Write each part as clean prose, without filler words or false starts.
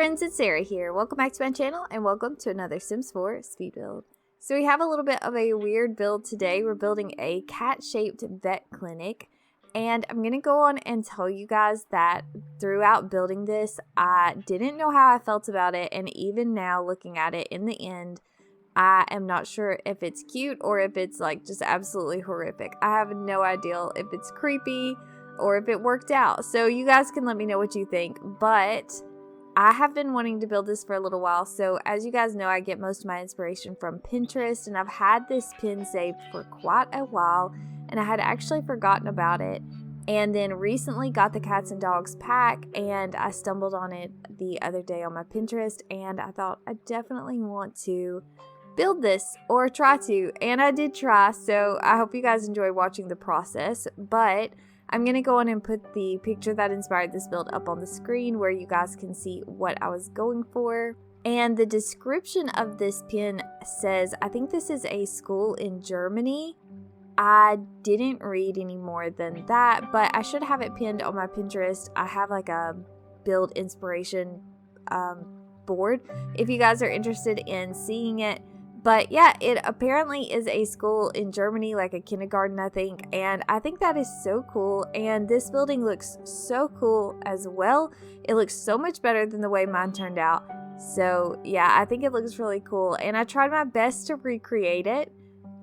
friends, it's Sarah here. Welcome back to my channel and welcome to another Sims 4 speed build. So we have a little bit of a weird build today. We're building a cat-shaped vet clinic, and I'm going to go on and tell you guys that throughout building this, I didn't know how I felt about it, and even now looking at it in the end, I am not sure if it's cute or if it's like just absolutely horrific. I have no idea if it's creepy or if it worked out. So you guys can let me know what you think, but I have been wanting to build this for a little while. So as you guys know, I get most of my inspiration from Pinterest, and I've had this pin saved for quite a while, and I had actually forgotten about it. And then recently got the cats and dogs pack, and I stumbled on it the other day on my Pinterest, and I thought I definitely want to build this or try to, and I did try. So I hope you guys enjoy watching the process, but I'm going to go on and put the picture that inspired this build up on the screen where you guys can see what I was going for. And the description of this pin says, I think this is a school in Germany. I didn't read any more than that, but I should have it pinned on my Pinterest. I have like a build inspiration board if you guys are interested in seeing it. But yeah, it apparently is a school in Germany, like a kindergarten, I think. And I think that is so cool. And this building looks so cool as well. It looks so much better than the way mine turned out. So yeah, I think it looks really cool. And I tried my best to recreate it.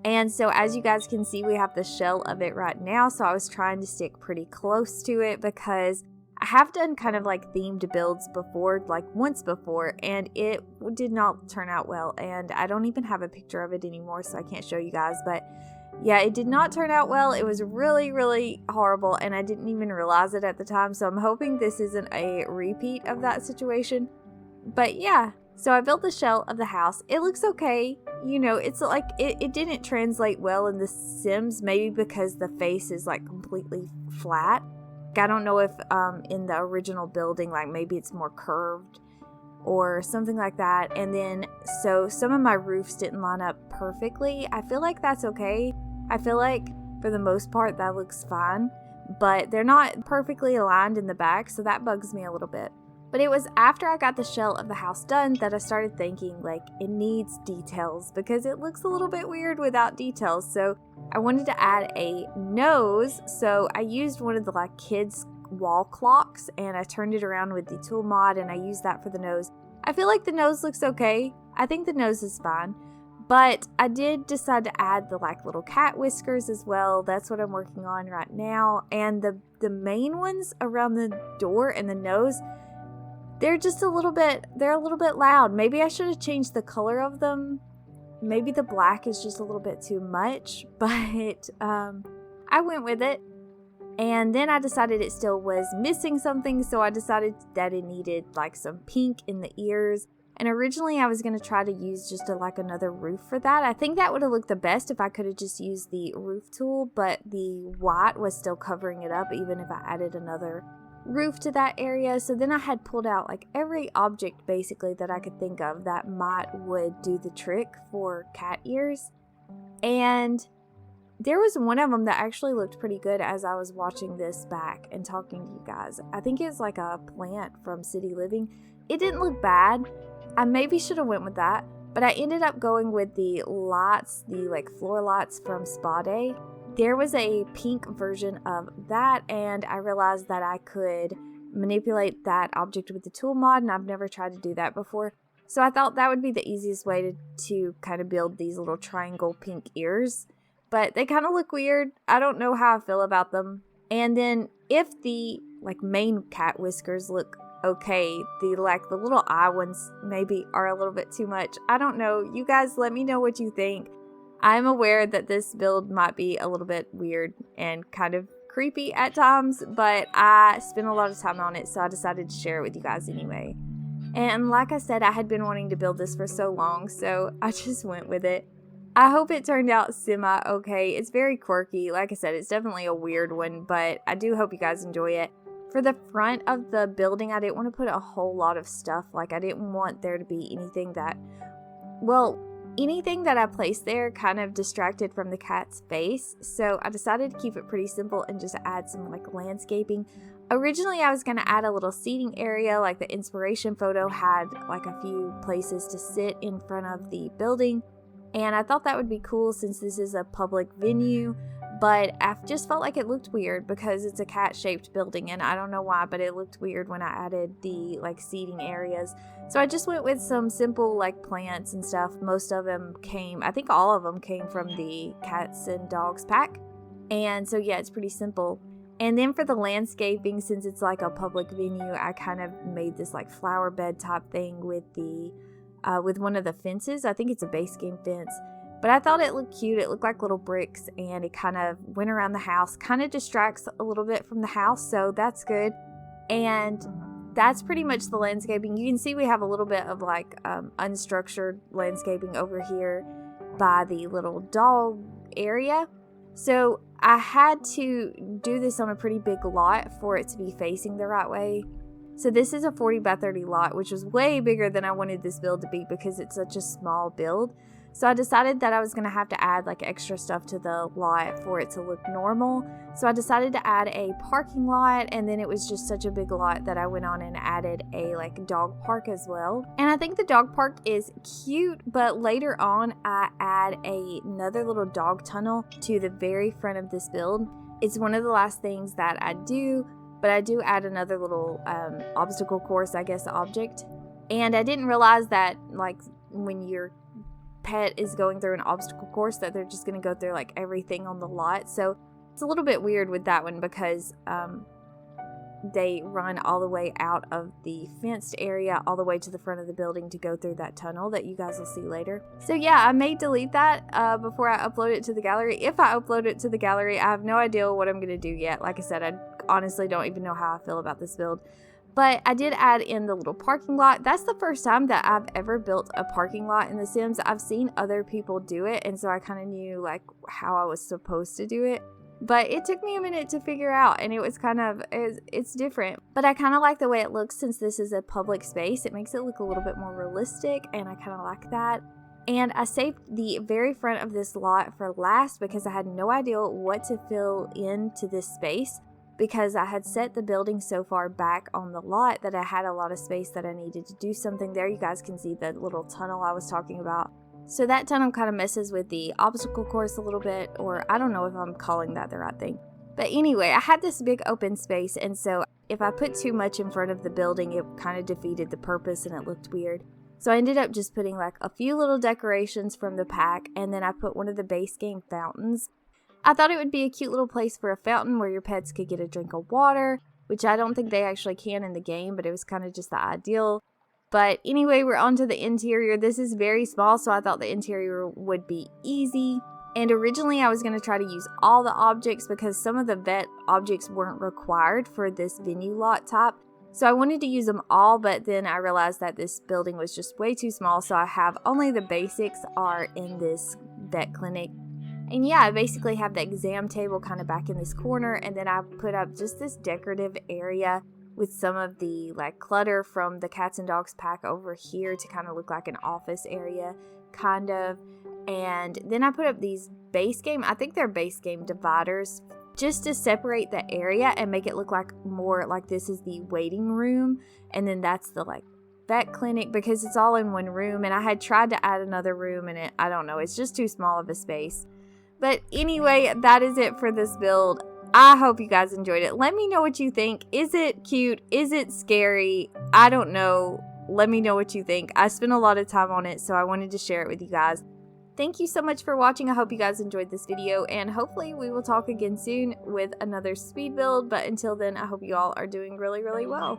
And so as you guys can see, we have the shell of it right now. So I was trying to stick pretty close to it because I have done kind of like themed builds before, like once before, and it did not turn out well, and I don't even have a picture of it anymore, so I can't show you guys. But yeah, it did not turn out well. It was really, really horrible, and I didn't even realize it at the time, so I'm hoping this isn't a repeat of that situation. But yeah, so I built the shell of the house. It looks okay. You know, it's like it didn't translate well in the Sims, maybe because the face is like completely flat. I don't know if in the original building, like maybe it's more curved or something like that. And then so some of my roofs didn't line up perfectly. I feel like that's okay. I feel like for the most part that looks fine, but they're not perfectly aligned in the back, so that bugs me a little bit. But it was after I got the shell of the house done that I started thinking like it needs details because it looks a little bit weird without details. So I wanted to add a nose. So I used one of the like kids wall clocks and I turned it around with the tool mod and I used that for the nose. I feel like the nose looks okay. I think the nose is fine. But I did decide to add the like little cat whiskers as well. That's what I'm working on right now. And the main ones around the door and the nose, they're a little bit loud. Maybe I should have changed the color of them. Maybe the black is just a little bit too much, but I went with it. And then I decided it still was missing something, so I decided that it needed like some pink in the ears. And originally I was going to try to use just another roof for that. I think that would have looked the best if I could have just used the roof tool, but the white was still covering it up even if I added another roof to that area. So then I had pulled out like every object basically that I could think of that would do the trick for cat ears, and there was one of them that actually looked pretty good as I was watching this back and talking to you guys. I think it was like a plant from City Living. It didn't look bad. I maybe should have went with that, but I ended up going with the lights, the like floor lights from Spa Day. There was a pink version of that, and I realized that I could manipulate that object with the tool mod, and I've never tried to do that before. So I thought that would be the easiest way to kind of build these little triangle pink ears. But they kind of look weird. I don't know how I feel about them. And then if the like main cat whiskers look okay, the little eye ones maybe are a little bit too much. I don't know. You guys let me know what you think. I'm aware that this build might be a little bit weird and kind of creepy at times, but I spent a lot of time on it, so I decided to share it with you guys anyway. And like I said, I had been wanting to build this for so long, so I just went with it. I hope it turned out semi-okay. It's very quirky. Like I said, it's definitely a weird one, but I do hope you guys enjoy it. For the front of the building, I didn't want to put a whole lot of stuff. Like, I didn't want there to be anything that, well, anything that I placed there kind of distracted from the cat's face, so I decided to keep it pretty simple and just add some like landscaping. Originally, I was going to add a little seating area, like the inspiration photo had like a few places to sit in front of the building. And I thought that would be cool since this is a public venue, but I just felt like it looked weird because it's a cat-shaped building, and I don't know why, but it looked weird when I added the like seating areas. So I just went with some simple like plants and stuff. Most of them came, I think all of them came from the Cats and Dogs pack. And so yeah, it's pretty simple. And then for the landscaping, since it's like a public venue, I kind of made this like flower bed type thing with the with one of the fences. I think it's a base game fence, but I thought it looked cute. It looked like little bricks, and it kind of went around the house, kind of distracts a little bit from the house, so that's good. And that's pretty much the landscaping. You can see we have a little bit of like unstructured landscaping over here by the little dog area. So I had to do this on a pretty big lot for it to be facing the right way. So this is a 40 by 30 lot, which was way bigger than I wanted this build to be because it's such a small build. So I decided that I was going to have to add like extra stuff to the lot for it to look normal. So I decided to add a parking lot, and then it was just such a big lot that I went on and added a like dog park as well. And I think the dog park is cute, but later on I add another little dog tunnel to the very front of this build. It's one of the last things that I do, but I do add another little obstacle course, I guess, object. And I didn't realize that like when your pet is going through an obstacle course that they're just going to go through like everything on the lot. So it's a little bit weird with that one because they run all the way out of the fenced area all the way to the front of the building to go through that tunnel that you guys will see later. So yeah, I may delete that before I upload it to the gallery. If I upload it to the gallery, I have no idea what I'm going to do yet. Like I said, I honestly don't even know how I feel about this build. But I did add in the little parking lot. That's the first time that I've ever built a parking lot in The Sims. I've seen other people do it, and so I kind of knew like how I was supposed to do it. But it took me a minute to figure out, and it was kind of, it's different. But I kind of like the way it looks since this is a public space. It makes it look a little bit more realistic, and I kind of like that. And I saved the very front of this lot for last because I had no idea what to fill into this space, because I had set the building so far back on the lot that I had a lot of space that I needed to do something there. You guys can see the little tunnel I was talking about. So that tunnel kind of messes with the obstacle course a little bit, or I don't know if I'm calling that the right thing. But anyway, I had this big open space, and so if I put too much in front of the building, it kind of defeated the purpose and it looked weird. So I ended up just putting like a few little decorations from the pack, and then I put one of the base game fountains. I thought it would be a cute little place for a fountain where your pets could get a drink of water, which I don't think they actually can in the game, but it was kind of just the ideal. But anyway, we're on to the interior. This is very small, so I thought the interior would be easy. And originally I was going to try to use all the objects because some of the vet objects weren't required for this venue lot type. So I wanted to use them all, but then I realized that this building was just way too small, so I have only the basics are in this vet clinic. And yeah, I basically have the exam table kind of back in this corner, and then I put up just this decorative area with some of the like clutter from the Cats and Dogs pack over here to kind of look like an office area, kind of. And then I put up these base game, I think they're base game dividers, just to separate the area and make it look like more like this is the waiting room, and then that's the like vet clinic, because it's all in one room. And I had tried to add another room, and I don't know, it's just too small of a space. But anyway, that is it for this build. I hope you guys enjoyed it. Let me know what you think. Is it cute? Is it scary? I don't know. Let me know what you think. I spent a lot of time on it, so I wanted to share it with you guys. Thank you so much for watching. I hope you guys enjoyed this video, and hopefully we will talk again soon with another speed build. But until then, I hope you all are doing really, really well.